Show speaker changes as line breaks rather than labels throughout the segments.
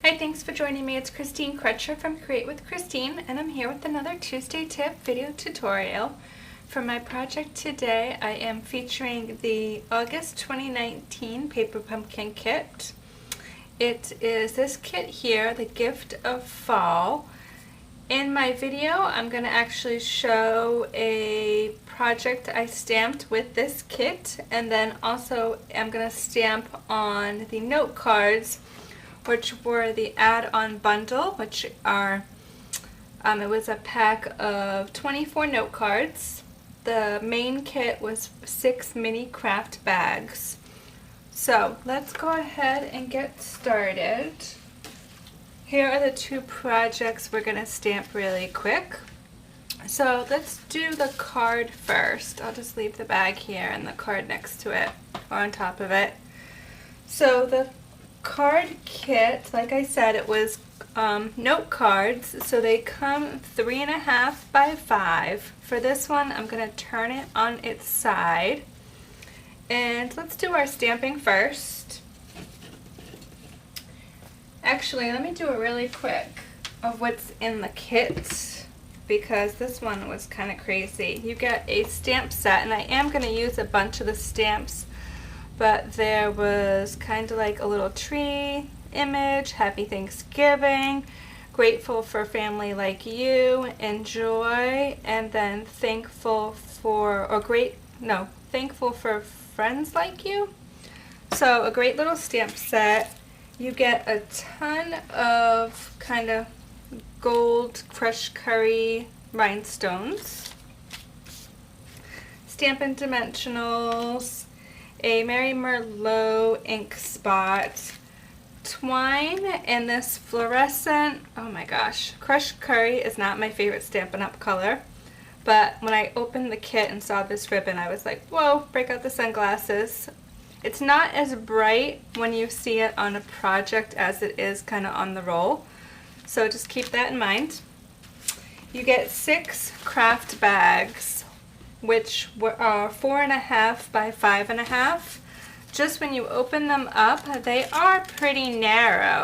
Hi, thanks for joining me. It's Christine Crutcher from Create with Christine, and I'm here with another Tuesday tip video tutorial. For my project today, I am featuring the August 2019 Paper Pumpkin Kit. It is this kit here, the Gift of Fall. In my video, I'm going to actually show a project I stamped with this kit, and then also I'm going to stamp on the note cards, which were the add-on bundle, which are, it was a pack of 24 note cards. The main kit was 6 mini craft bags. So let's go ahead and get started. Here are the two projects we're going to stamp really quick. So let's do the card first. I'll just leave the bag here and the card next to it, or on top of it. So the card kit, like I said, it was note cards, so they come 3.5 by 5. For this one, I'm going to turn it on its side. And let's do our stamping first. Actually, let me do it really quick of what's in the kit, because this one was kind of crazy. You get a stamp set, and I am going to use a bunch of the stamps, but there was kind of like a little tree image, Happy Thanksgiving, grateful for family like you, enjoy, and then thankful for, thankful for friends like you. So a great little stamp set. You get a ton of kind of gold crushed curry rhinestones, Stampin' Dimensionals, a Mary Merlot ink spot, twine, and this fluorescent, oh my gosh, crushed curry is not my favorite Stampin' Up color, but when I opened the kit and saw this ribbon, I was like, whoa, break out the sunglasses. It's not as bright when you see it on a project as it is kind of on the roll, so just keep that in mind. You get 6 craft bags, which are 4.5 by 5.5. Just when you open them up, they are pretty narrow.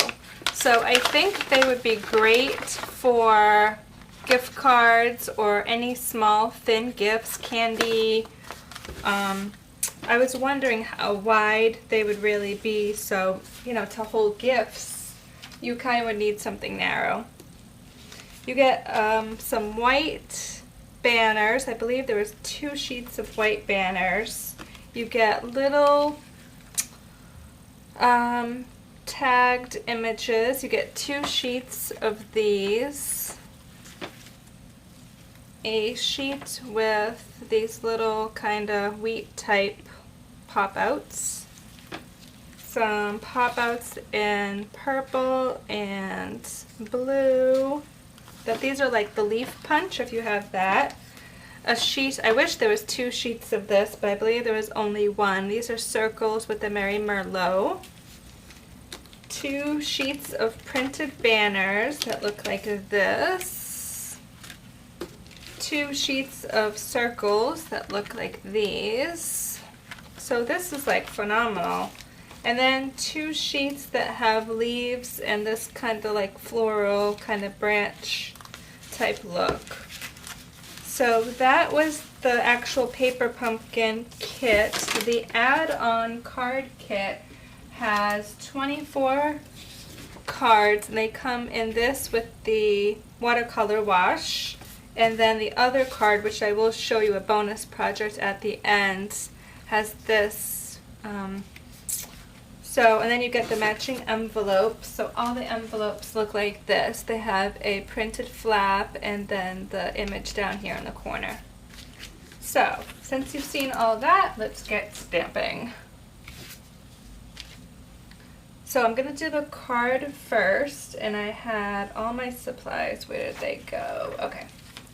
So I think they would be great for gift cards or any small thin gifts, candy. I was wondering how wide they would really be, so, you know, to hold gifts, you kind of would need something narrow. You get some white banners. I believe there was 2 sheets of white banners. You get little tagged images. You get 2 sheets of these. A sheet with these little kind of wheat type pop-outs. Some pop-outs in purple and blue. These are like the leaf punch, if you have that. A sheet, I wish there was 2 sheets of this, but I believe there was only 1. These are circles with the Mary Merlot. 2 sheets of printed banners that look like this. 2 sheets of circles that look like these. So this is like phenomenal. And then 2 sheets that have leaves and this kind of like floral kind of branch type look. So that was the actual Paper Pumpkin kit. The add-on card kit has 24 cards, and they come in this with the watercolor wash. And then the other card, which I will show you a bonus project at the end, has this. And then you get the matching envelopes. So all the envelopes look like this. They have a printed flap and then the image down here in the corner. So since you've seen all that, let's get stamping. So I'm going to do the card first, and I had all my supplies. Where did they go? Okay,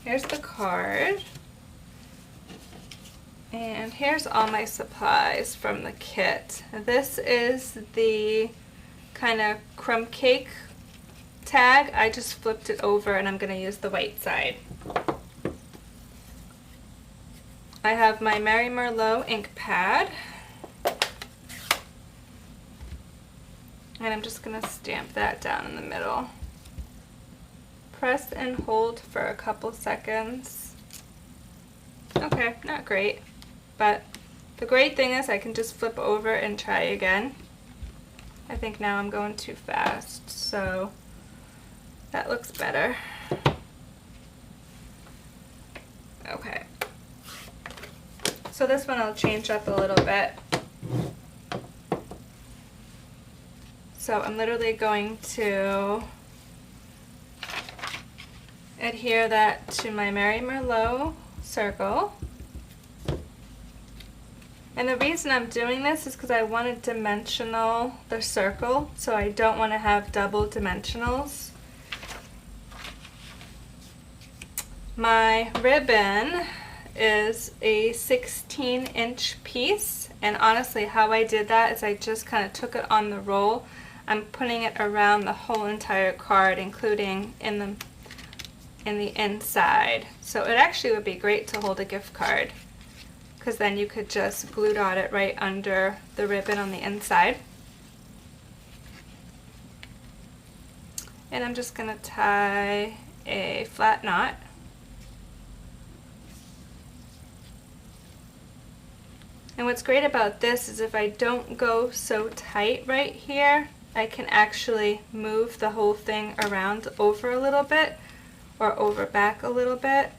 here's the card. And here's all my supplies from the kit. This is the kind of crumb cake tag. I just flipped it over and I'm going to use the white side. I have my Mary Merlot ink pad. I And I'm just going to stamp that down in the middle. Press and hold for a couple seconds. Okay, not great, but the great thing is I can just flip over and try again. I think now I'm going too fast, so that looks better. Okay. So this one I'll change up a little bit. So I'm literally going to adhere that to my Mary Merlot circle. And the reason I'm doing this is because I want to dimensional the circle, so I don't want to have double dimensionals. My ribbon is a 16-inch piece, and honestly how I did that is I just kind of took it on the roll. I'm putting it around the whole entire card, including in the inside. So it actually would be great to hold a gift card, because then you could just glue dot it right under the ribbon on the inside. And I'm just going to tie a flat knot. And what's great about this is if I don't go so tight right here, I can actually move the whole thing around over a little bit or over back a little bit.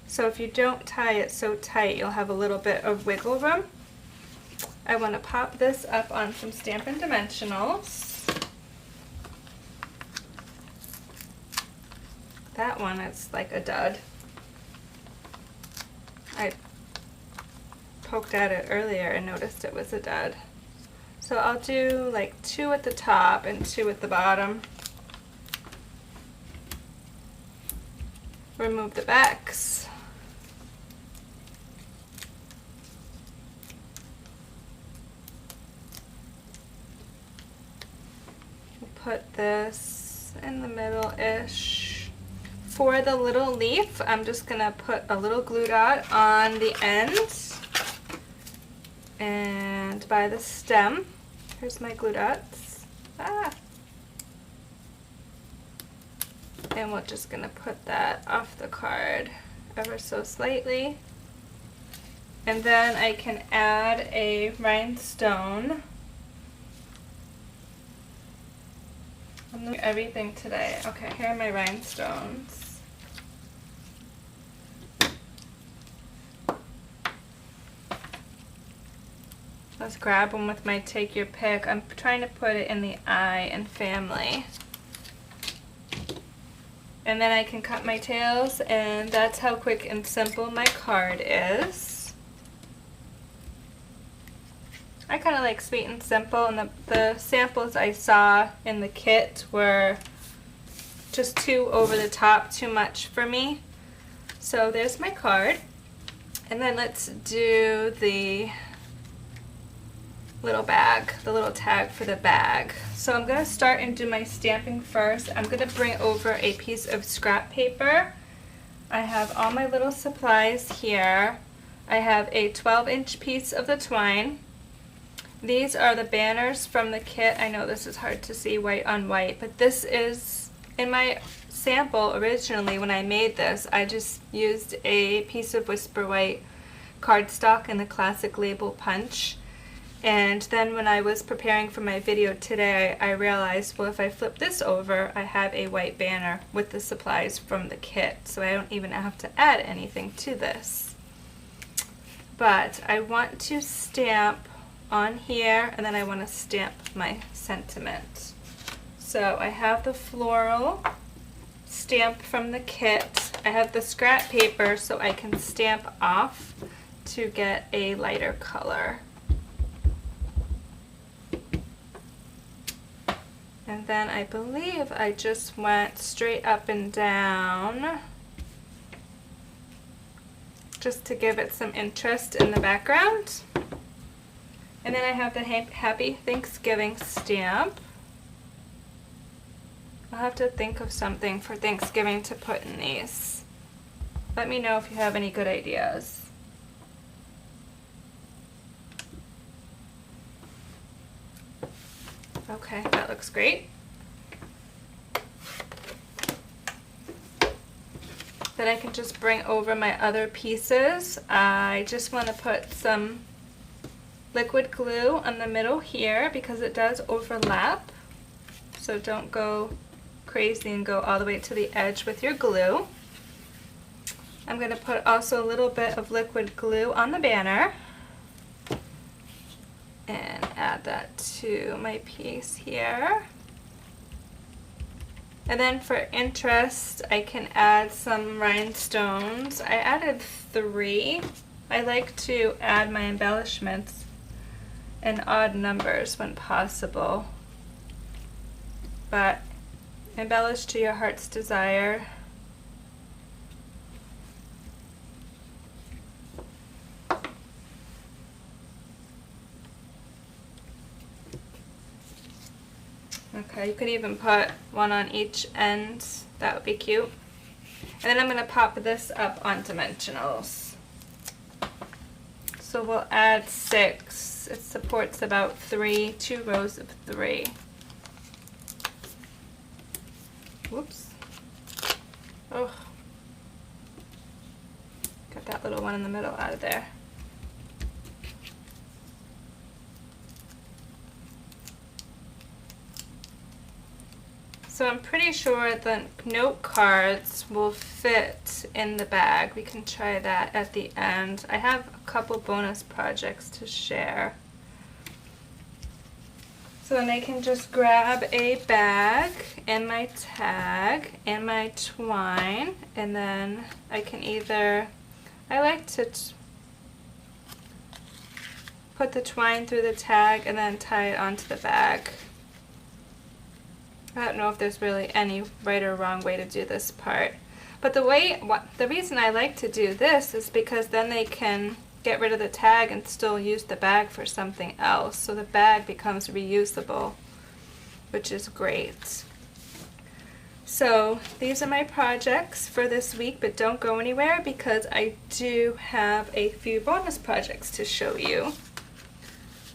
So if you don't tie it so tight, you'll have a little bit of wiggle room. I want to pop this up on some Stampin' Dimensionals. That one is like a dud. I poked at it earlier and noticed it was a dud. So I'll do like 2 at the top and 2 at the bottom. Remove the backs. Put this in the middle-ish. For the little leaf, I'm just going to put a little glue dot on the end and by the stem. Here's my glue dots. And we're just going to put that off the card ever so slightly. And then I can add a rhinestone. I'm doing everything today. Okay, here are my rhinestones. Let's grab them with my take your pick. I'm trying to put it in the eye and family. And then I can cut my tails, and that's how quick and simple my card is. I kind of like sweet and simple, and the samples I saw in the kit were just too over the top, too much for me. So there's my card. And then let's do the little bag, the little tag for the bag. So I'm going to start and do my stamping first. I'm going to bring over a piece of scrap paper. I have all my little supplies here. I have a 12-inch piece of the twine. These are the banners from the kit. I know this is hard to see white on white, but this is in my sample originally. When I made this, I just used a piece of Whisper White cardstock in the classic label punch. And then when I was preparing for my video today, I realized, well, if I flip this over, I have a white banner with the supplies from the kit, so I don't even have to add anything to this. But I want to stamp on here, and then I want to stamp my sentiment. So I have the floral stamp from the kit. I have the scrap paper so I can stamp off to get a lighter color. And then I believe I just went straight up and down just to give it some interest in the background. And then I have the Happy Thanksgiving stamp. I'll have to think of something for Thanksgiving to put in these. Let me know if you have any good ideas. Okay, that looks great. Then I can just bring over my other pieces. I just want to put some liquid glue on the middle here because it does overlap. So don't go crazy and go all the way to the edge with your glue. I'm going to put also a little bit of liquid glue on the banner and add that to my piece here. And then for interest, I can add some rhinestones. I added 3. I like to add my embellishments in odd numbers when possible, but embellish to your heart's desire. Okay, you could even put one on each end. That would be cute. And then I'm going to pop this up on dimensionals. So we'll add 6. It supports about 2 rows of 3. Whoops. Oh. Got that little one in the middle out of there. So I'm pretty sure the note cards will fit in the bag. We can try that at the end. I have a couple bonus projects to share. So then I can just grab a bag and my tag and my twine, and then I can either, I like to put the twine through the tag and then tie it onto the bag. I don't know if there's really any right or wrong way to do this part. But the reason I like to do this is because then they can get rid of the tag and still use the bag for something else. So the bag becomes reusable, which is great. So these are my projects for this week, but don't go anywhere because I do have a few bonus projects to show you.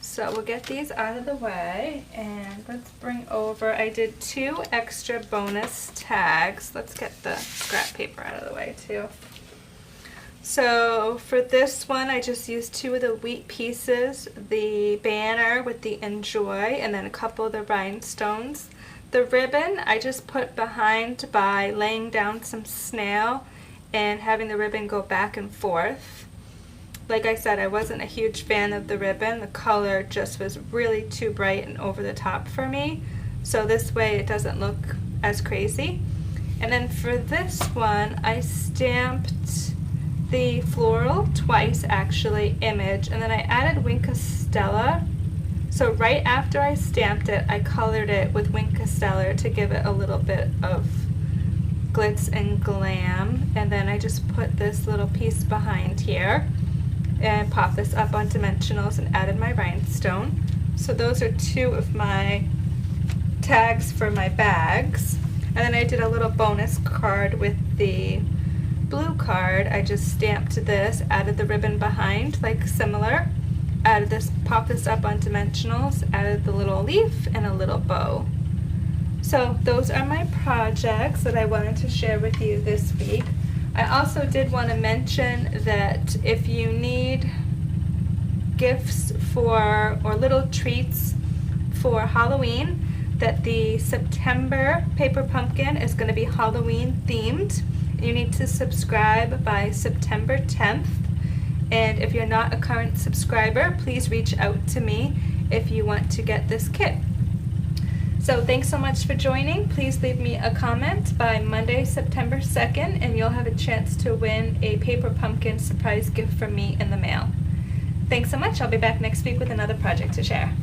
So we'll get these out of the way, and let's bring over, I did 2 extra bonus tags. Let's get the scrap paper out of the way too. So for this one, I just used 2 of the wheat pieces, the banner with the enjoy, and then a couple of the rhinestones. The ribbon I just put behind by laying down some snail and having the ribbon go back and forth. Like I said, I wasn't a huge fan of the ribbon. The color just was really too bright and over the top for me. So this way it doesn't look as crazy. And then for this one, I stamped the floral twice actually, image, and then I added Wink Stella. So right after I stamped it, I colored it with Wink Stella to give it a little bit of glitz and glam. And then I just put this little piece behind here and pop this up on dimensionals and added my rhinestone. So those are 2 of my tags for my bags. And then I did a little bonus card with the blue card. I just stamped this, added the ribbon behind, like similar, added this, pop this up on dimensionals, added the little leaf and a little bow. So those are my projects that I wanted to share with you this week. I also did want to mention that if you need gifts for, or little treats for Halloween, that the September Paper Pumpkin is going to be Halloween themed. You need to subscribe by September 10th. And if you're not a current subscriber, please reach out to me if you want to get this kit. So thanks so much for joining. Please leave me a comment by Monday, September 2nd, and you'll have a chance to win a Paper Pumpkin surprise gift from me in the mail. Thanks so much. I'll be back next week with another project to share.